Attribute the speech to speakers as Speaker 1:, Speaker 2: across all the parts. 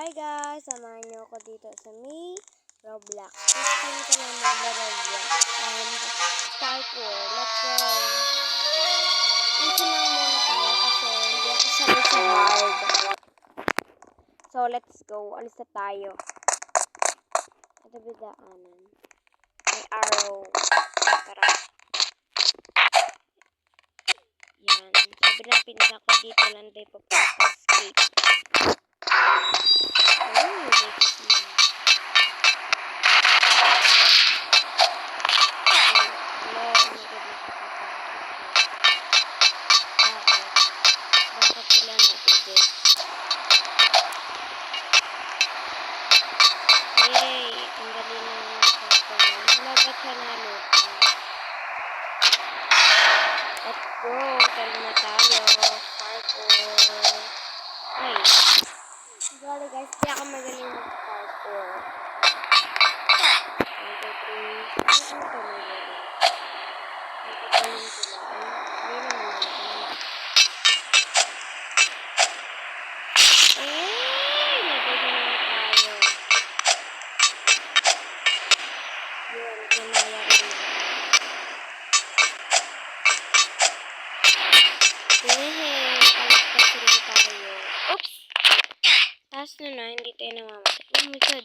Speaker 1: Hi guys! Samahan niyo ako dito sa Roblox. 15 ko lang mag-Roblox. And parkour. Let's go! Easy lang muna tayo kasi hindi ako sabi sa hard. So let's go. Alis na tayo. Ito bidaanan. May arrow. Tara. Yan. Sabi ng pinsa ko dito lang tayo papaskate. Let's go. Talo na tayo. Parkour. Ay. Sorry guys, di ako magaling mag-parkour. 1, 2, 3. Ano ito magaling? Nagkakaling sila. Ay, hindi naman natin. Ay, nagaling na tayo. Yun, kinaya rin natin. Palagpas rin tayo. Oops! Taas na, hindi tayo namamatay. Oh my god.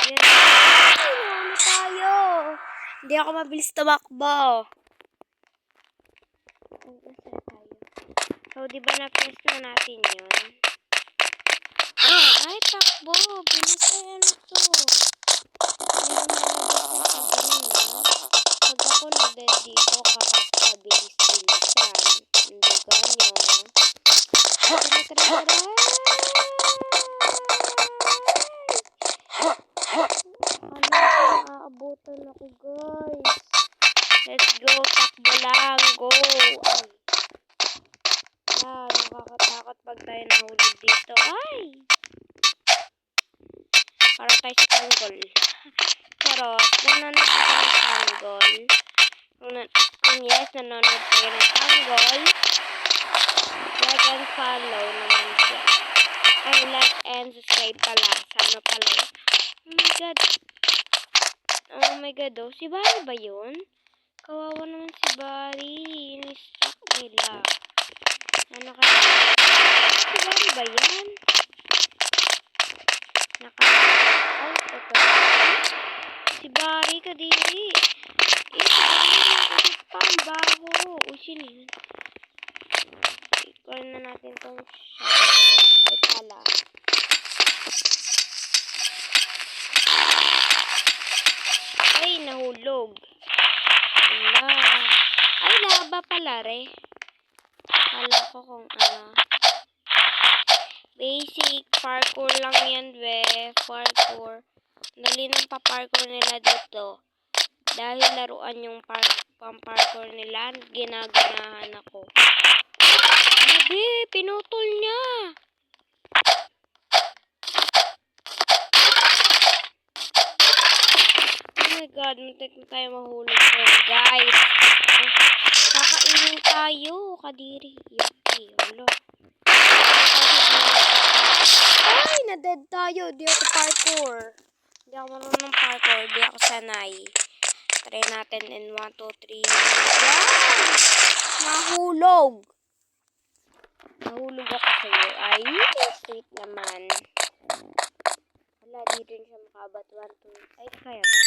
Speaker 1: Yan. Ano tayo? Hindi ako mabilis tumakbo. So, di ba na-press na natin yun? Ay, takbo. Bilis na yan ito. Pag ako nag-dead dito, kakabilis bilisan. Hindi ganyan. Tara. Naaabutan ako, guys. Let's go. Takbo lang. Go. Ay. Nakakatakot pag tayo nahulog dito. Ay. Para tayo sa tanggol. Charot. Nanonood ako ng tanggol. Kung yes, nanonood kayo ng tanggol, like and follow naman siya. Ay, like and subscribe pala. Sana pala. Oh my god. Oh, si Barry ba yun? Kawawa naman si Barry. Ini-stuck nila. Ano kaya? Si Barry ba yan? Ay, ito. Si Barry kadiri. Ang baho. Uy, sino yun? I-call na natin itong shadow. Ay, pala. Ay, nahulog. Wala. Ay, laba pala, re. Kala ko kung ano. Basic parkour lang yan, be. Parkour. Dali ng pa-parkour nila dito. Dahil laruan yung pang-parkour nila, ginaganahan ako. Sabi, pinutol niya. Oh my god, muntik na tayo mahulog din, guys. Kakainin tayo, kadiri. Yuki, ulo. Ay, na-dead tayo. Di ako parkour. Di ako marunong ng parkour. Di ako sanay. Try natin in 1, 2, 3. Nahulog. Nahulog ako sa'yo. Ay, sweet naman. Wala, di rin siya makabat. 1, 2. Ay, kaya ba?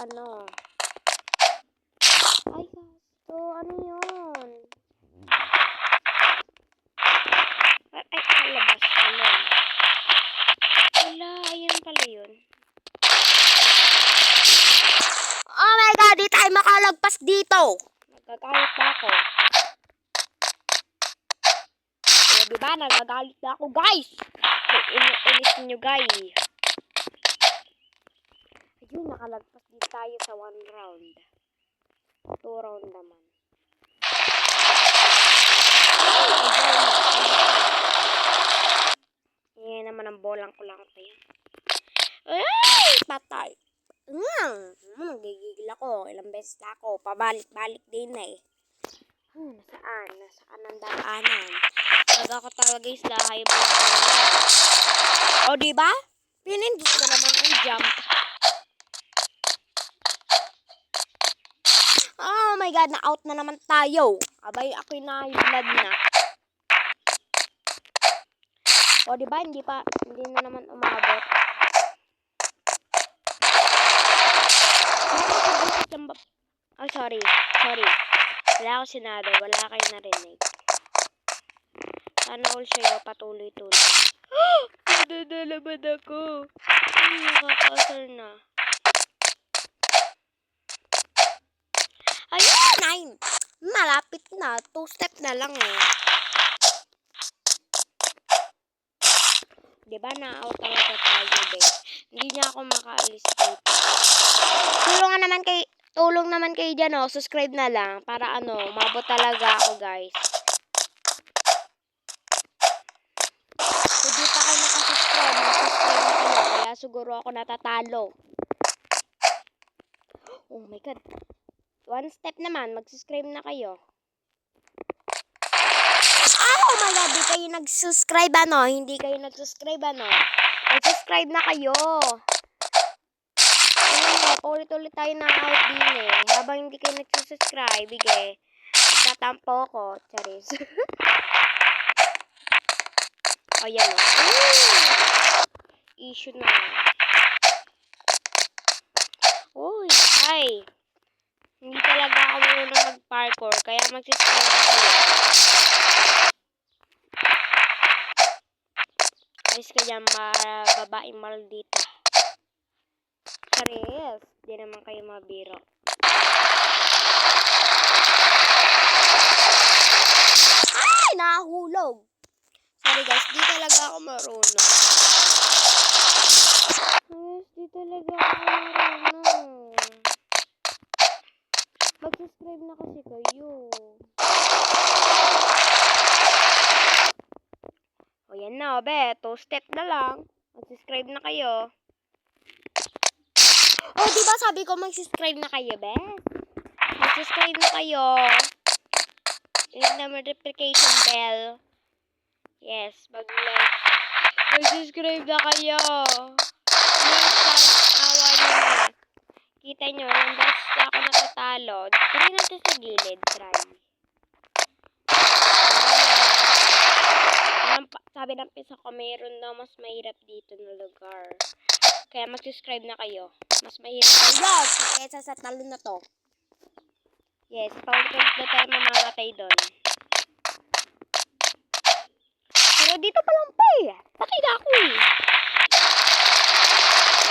Speaker 1: Ano? Ay, gasto. Ano yun? Ay, kalabas ka lang. Wala, ayan pala yun. Oh my god, di tayo makalagpas dito. Nagagalit na ako. O, diba? Nagagalit na ako, guys. Inis nyo, guys. Ayun, nakalagpas dito tayo sa 1 round. 2 round naman. Yan naman ang bolang ko lang tayo. Ay! patay. Nagigigil ako. Ilang beses na ako. Pabalik-balik din eh. Nasaan ang daanan? Pag ako talaga guys, lahay ba? O, diba? Pinindot ko naman ang jump. Oh my god, na-out na naman tayo. Abay, ako'y na-blood na. O, diba? Hindi na naman umabot. Oh, sorry. Wala ako sinabi. Wala kayo narinig. Sana all sa'yo patuloy-tuloy. Nadadalaban ako. Nakakasar na. Ayun! Malapit na. 2 step na lang eh. Diba na-out talaga tayo, be? Hindi na ako makaalis dito. Tulong naman kayo dyan, oh. Subscribe na lang. Para umabot talaga ako, guys. Kung di pa kayo nakasubscribe na kayo. Kaya siguro ako natatalo. Oh my god. 1 step naman. Mag-subscribe na kayo. Oh my god. Di kayo nag-subscribe, Hindi kayo nag-subscribe, Mag-subscribe na kayo. Ulit-ulit tayo na out din eh. Habang hindi kayo nagsusubscribe, magtatampo ako. Charis. O, yan o. Issue na. Uy, ay. Hindi talaga ako marunong mag-parkour, kaya mag-subscribe na kayo. Ayos ka dyan, babaeng maldita. Charis. Di naman kayo mabiro. Ay! Nahulog! Sorry guys, di talaga ako marunong. Mag-subscribe na kasi kayo. O yan na, be. 2 step na lang. Mag-subscribe na kayo. Oh, diba sabi ko mag-subscribe na kayo, be? Mag-subscribe na kayo. Click na notification bell. Yes, mag-like. Mag-subscribe na kayo. Please, parang awa nyo na. Kita nyo, nang beses na ako natatalo. Try natin sa gilid. Try. Sabi ng pisa ko, mayroon daw mas mahirap dito na lugar. Kaya mag-subscribe na kayo. Mas mahirap na kaysa sa talo na to. Yes, paulit-ulit na tayo mamamatay doon. Pero dito pa lang pa eh. Pakita ako eh.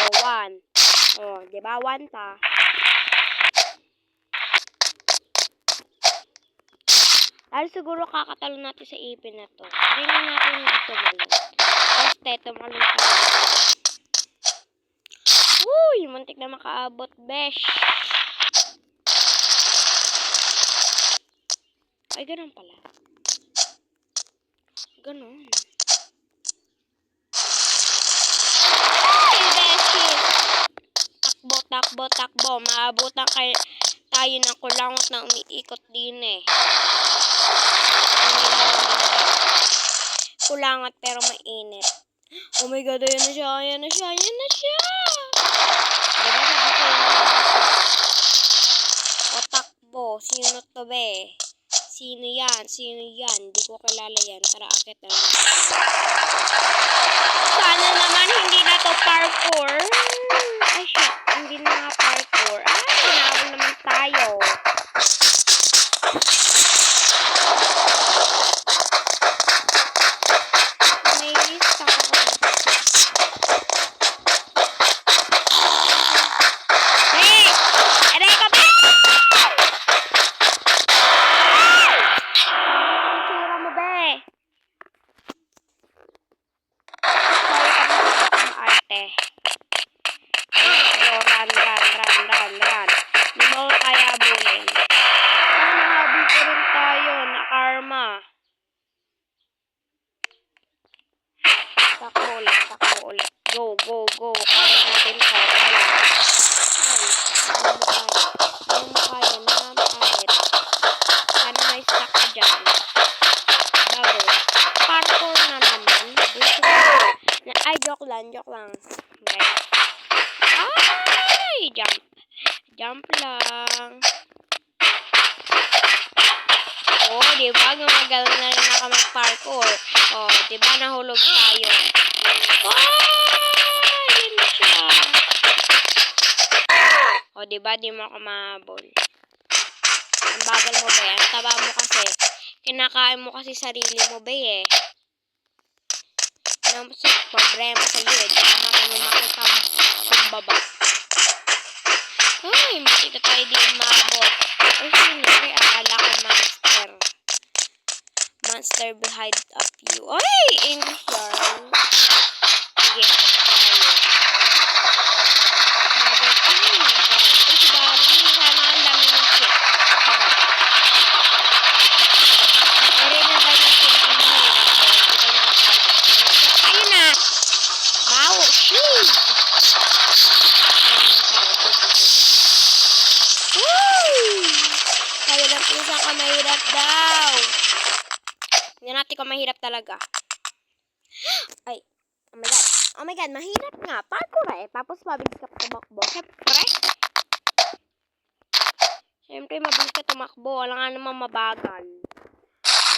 Speaker 1: Oh, 1. Oh, diba? 1 pa. Dahil siguro kakatalo natin sa ipin na to. Tingnan natin dito malun. Basta tumalun pa. Uy, muntik na makaabot, besh. Ay, ganun pala. Ganun. Ay, beshi. Takbo. Maabutan tayo ng kulangot na umiikot din eh. Kulangot pero mainit. Oh my god, ayan na siya. Diba sabi ko o takbo, sino to be? Sino yan? Di ko kilala yan. Tara, akit na lang. Sana naman hindi na to parkour. Ay, shit. Hindi na nga parkour. Ay, hinabol naman tayo. May list ako. Hey! Aray ko ba? Tsura mo ba? Sorry kami sa arte. Go, go, go. Kaya natin to. Kaya. Ay, ano mo kaya na kahit. Sana may stuck ka dyan. Bago. Parkour na naman. Ay, joke lang. Okay. Ay, jump. Jump lang. Oh, diba? Gumagalaw na rin ako mag-parkour. Oh, diba? Nahulog tayo. Oh, yun siya. Oh, diba? Di mo ako mahabol. Ang bagal mo ba yan? Taba mo kasi. Kinakain mo kasi sarili mo ba eh. Ano sa problema sa iyo eh. Di ka makinumaki ka kumbaba. Ay, hindi tayo di umabot. Ay, sinari, akala ko monster. Monster behind of you. Ay, English yarn. Sige, tayo. Bakit? Ay, my God. It's body. Sana ang dami ng shit. Sarap. Ere na ba yung shit ang mahirap ko? Ayun na. Wow, shield. Kaya lang kung saan ka mahirap daw. Hindi natin ka mahirap talaga. Ay, oh my God. Oh my God, mahirap nga. Parkour eh. Tapos mabilis ka tumakbo. Siyempre, mabilis ka tumakbo. Wala nga naman mabagal.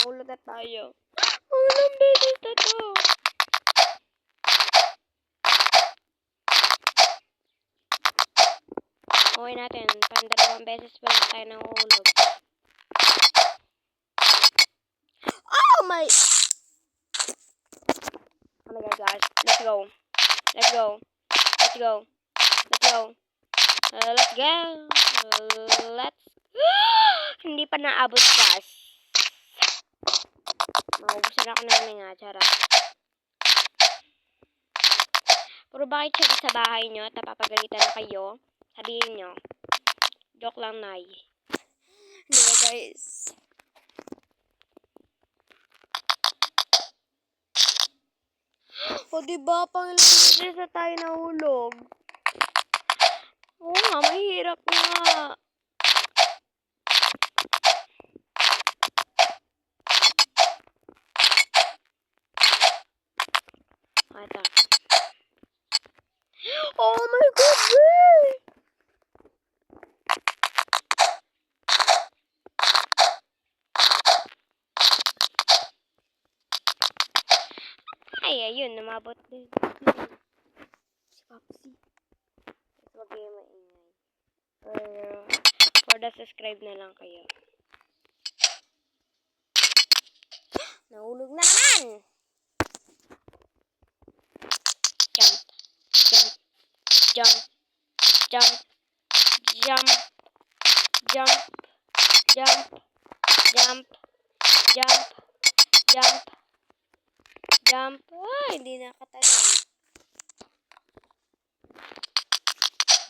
Speaker 1: Mahulog na tayo. Walang beses na to. Okay natin. Pandalawang beses pa lang tayo nahulog. Oh my God, guys. Let's go. Let's go. Let's go. Let's go. Let's go. Let's hindi pa naabot, guys. Maubusan ako namin nga. Charot. Pero bakit siya sa bahay nyo at napapagalitan na kayo? Sabihin nyo. Joke lang, Nay. Hindi ba, guys? O, diba? Pangilang beses na tayo nahulog. Oo nga, mahirap nga. Ito. Oh my God, wait! Ay, ayun, namabot din. Si Popsi. Huwag kayo maingay. For the subscribe na lang kayo. Nahulog na naman! Jump. Jump. Jump. Jump. Jump. Jump. Jump. Jump. Jump. Jump. Jump. Ah, hindi nakatalon.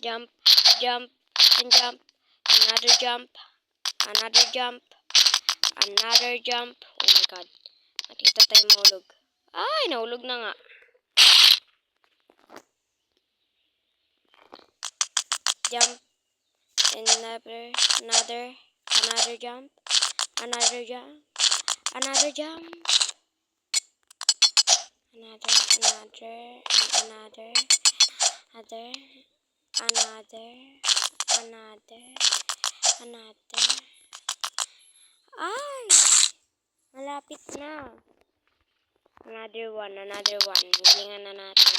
Speaker 1: Jump. Jump. And jump. Another jump. Another jump. Another jump. Oh my God. Nakita tayo mahulog. Ay, nahulog na nga. Jump. And another jump. Another jump. Another jump. Another. Ay! Malapit na. Another one. Hilingan na natin.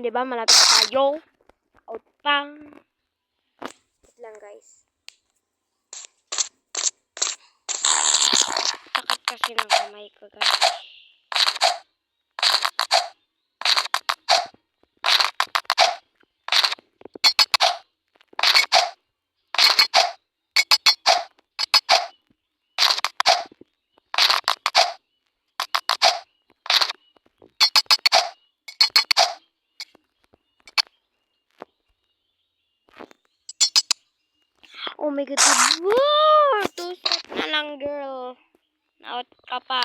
Speaker 1: Diba, malapit tayo. Out pang. Wait lang, guys. Sakit kasi ng kamay ko, guys. Oh my God, wow! step na lang, girl. Out ka pa.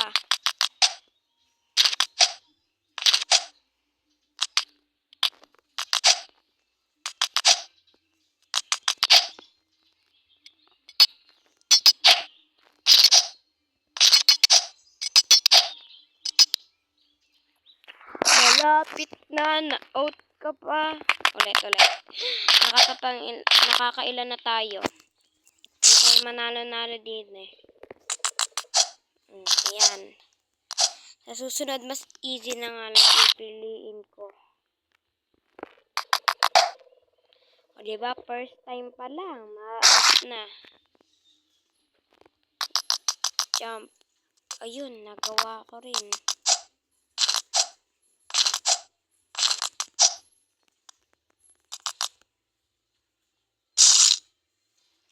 Speaker 1: Malapit na out ka pa. Ulit. Nakakailan na tayo. Hindi tayo manalo-nalo din eh. Ayan. Sa susunod, mas easy na nga lang pipiliin ko. O diba, first time pa lang. Ma-up na. Jump. Ayun, nagawa ko rin.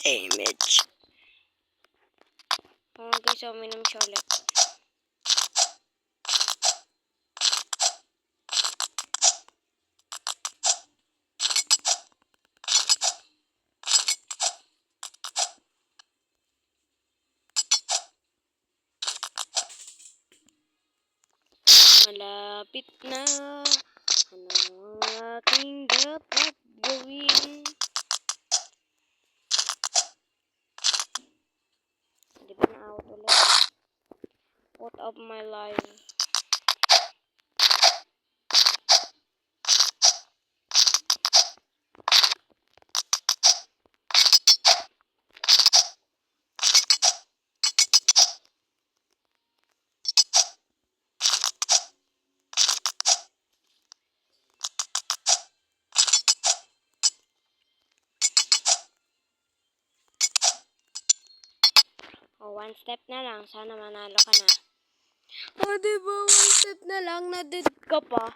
Speaker 1: Damage. Guys, uminom siya ulit. Malapit na. Ano ang aking dapat gawin? Di ba na-out ulit? Out of my life. One step na lang. Sana manalo ka na. Diba? One step na lang. Na-dead ka pa.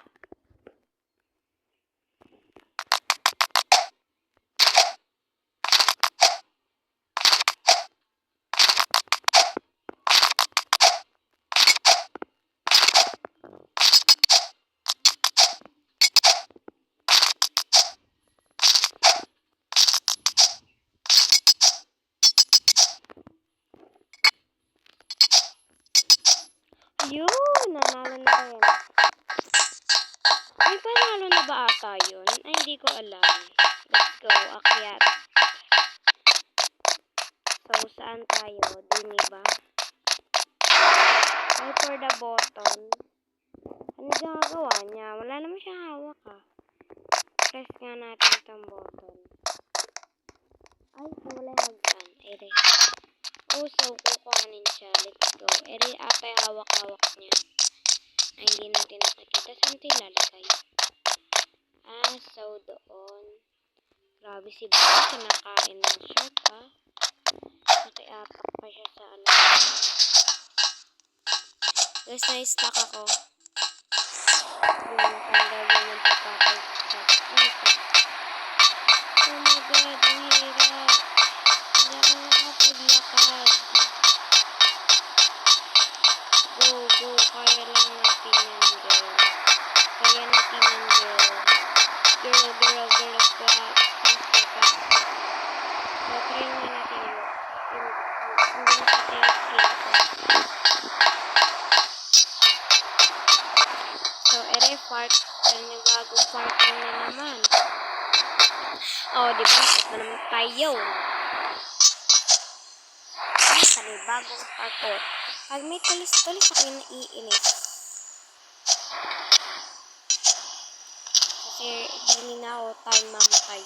Speaker 1: Yun, nanalo na rin. May panalo na ba ata yun? Ay, hindi ko alam. Let's go, akyat. So, saan tayo? Dini ba? Try for the button. Ano siya gagawa niya? Wala naman siya hawak Press nga natin itong button. Ay, wala hagdan. Ere. So, kukuhanin siya. Let's go. Eri ata yung hawak-hawak niya. Ay, hindi natin nakikita. Saan ito ilalagay? So, doon. Grabe si Baba. Kinakain ng shirt, Nakiapak pa siya sa alam. Guys, na-stuck ako. Yung kandalo ng papakay-stuck. Oh my God, ang hirap. Hindi ako nakapaglakad. Go. Kaya lang natin yan, girl. Kaya natin yan, girl. Girl, clap. So, try nga natin yun. Hindi na pati yung skill ko. So, ere, part. Pero yung bagong part na naman. Diba? At na naman tayo. Bagong parkour. Pag may tulis-tulis ako yung naiinis. Kasi hindi na ako time mamatay.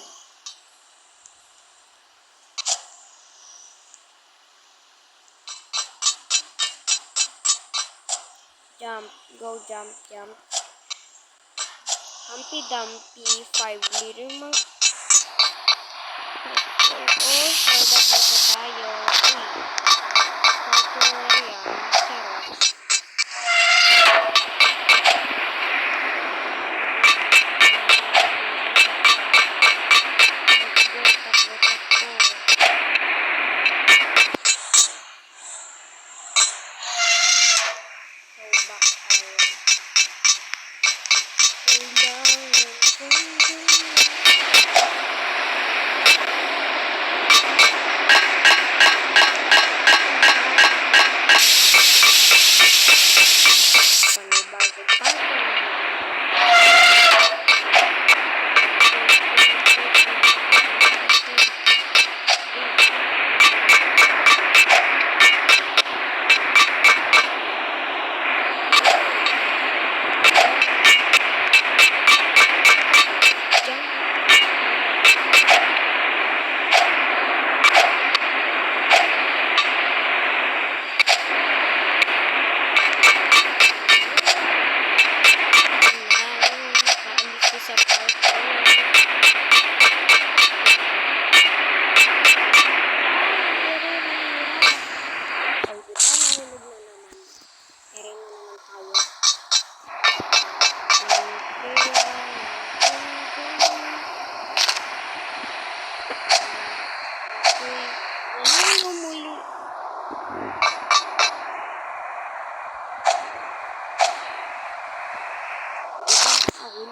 Speaker 1: Jump. Go, jump. Humpy Dumpy 5 liter mag... So dapat na tayo.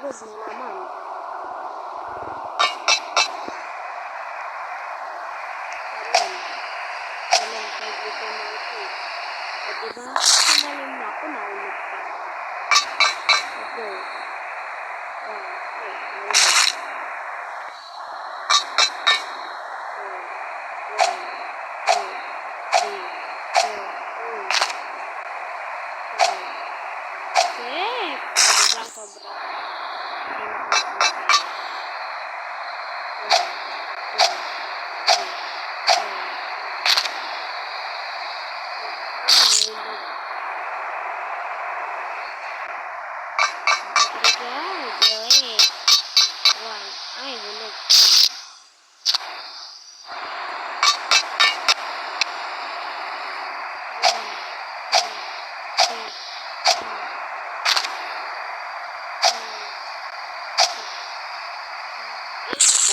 Speaker 1: pagod na naman. Alam, pagod ko na ito. O diba, sumalim na ako, naulog pa. Okay. Naulog. Sobra. Ay, hulog pa.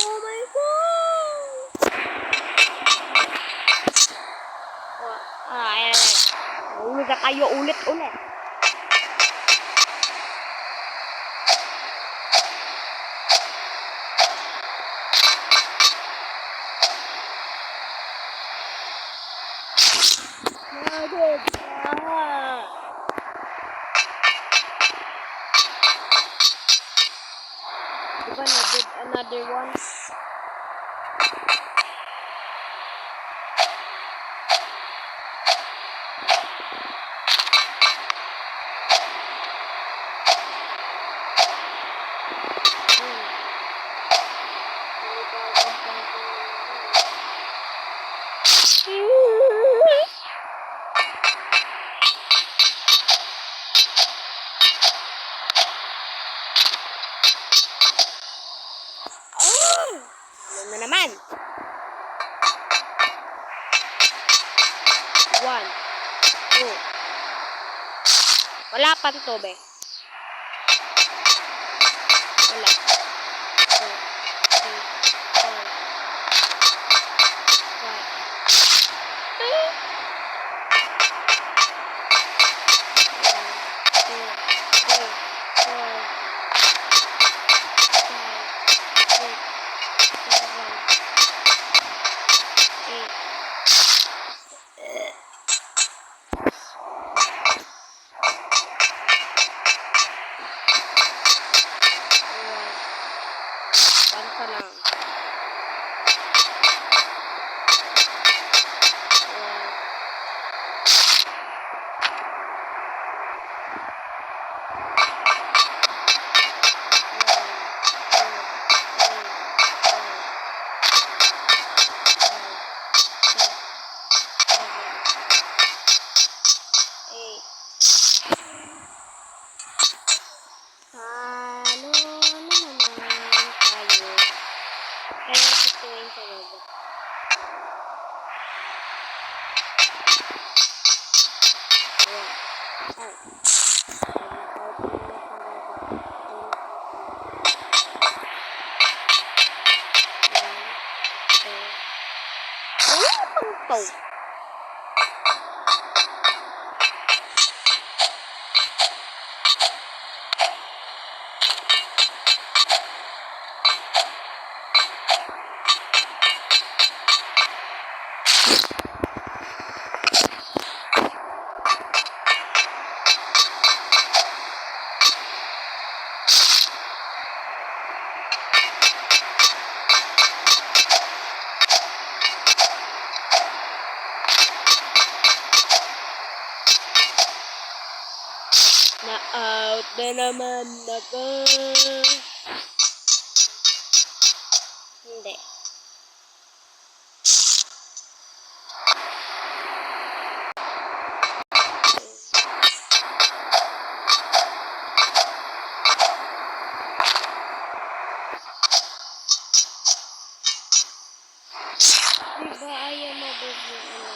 Speaker 1: Oh my God! Ayan. Mahulog na kayo ulit-ulit. Diba na did another one? Ano na naman? 1, 2. Wala pa to, be. Wala. 2, 3, 4, 1 pa lang. Na-out na naman ako. Hindi. Diba ayaw mabog yung ano?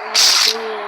Speaker 1: Lamborghini.